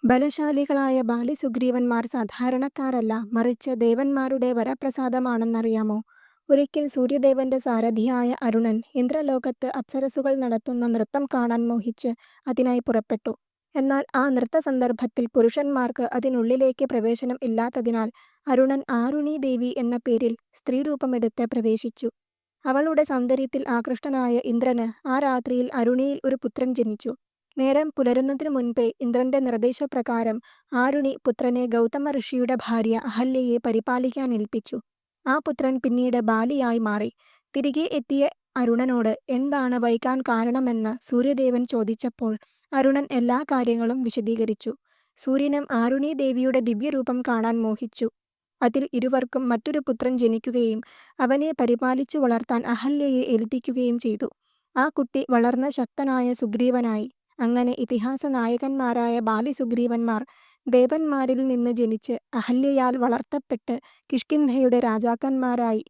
ബലശാലികളായ ബാലിസുഗ്രീവന്മാർ സാധാരണക്കാരല്ല, മറിച്ച് ദേവന്മാരുടെ വരപ്രസാദമാണെന്നറിയാമോ? ഒരിക്കൽ സൂര്യദേവന്റെ സാരഥിയായ അരുണൻ ഇന്ദ്രലോകത്ത് അപ്സരസ്സുകൾ നടത്തുന്ന നൃത്തം കാണാൻ മോഹിച്ച് അതിനായി പുറപ്പെട്ടു. എന്നാൽ ആ നൃത്തസന്ദർഭത്തിൽ പുരുഷന്മാർക്ക് അതിനുള്ളിലേക്ക് പ്രവേശനം ഇല്ലാത്തതിനാൽ അരുണൻ ആരുണീദേവി എന്ന പേരിൽ സ്ത്രീരൂപമെടുത്ത് പ്രവേശിച്ചു. അവളുടെ സൗന്ദര്യത്തിൽ ആകൃഷ്ടനായ ഇന്ദ്രന് ആ രാത്രിയിൽ അരുണിയിൽ ഒരു പുത്രൻ ജനിച്ചു. നേരം പുലരുന്നതിനു മുൻപേ ഇന്ദ്രന്റെ നിർദ്ദേശപ്രകാരം ആരുണി പുത്രനെ ഗൗതമ ഋഷിയുടെ ഭാര്യ അഹല്യയെ പരിപാലിക്കാനേൽപ്പിച്ചു. ആ പുത്രൻ പിന്നീട് ബാലിയായി മാറി. തിരികെ എത്തിയ അരുണനോട് എന്താണ് വൈകാൻ കാരണമെന്ന് സൂര്യദേവൻ ചോദിച്ചപ്പോൾ അരുണൻ എല്ലാ കാര്യങ്ങളും വിശദീകരിച്ചു. സൂര്യനും ആരുണീദേവിയുടെ ദിവ്യരൂപം കാണാൻ മോഹിച്ചു. അതിൽ ഇരുവർക്കും മറ്റൊരു പുത്രൻ ജനിക്കുകയും അവനെ പരിപാലിച്ചു വളർത്താൻ അഹല്യയെ ഏൽപ്പിക്കുകയും ചെയ്തു. ആ കുട്ടി വളർന്ന് ശക്തനായ സുഗ്രീവനായി. അങ്ങനെ ഇതിഹാസ നായകന്മാരായ ബാലിസുഗ്രീവന്മാർ ദേവന്മാരിൽ നിന്ന് ജനിച്ച് അഹല്യയാൽ വളർത്തപ്പെട്ട് കിഷ്കിന്ധയുടെ രാജാക്കന്മാരായി.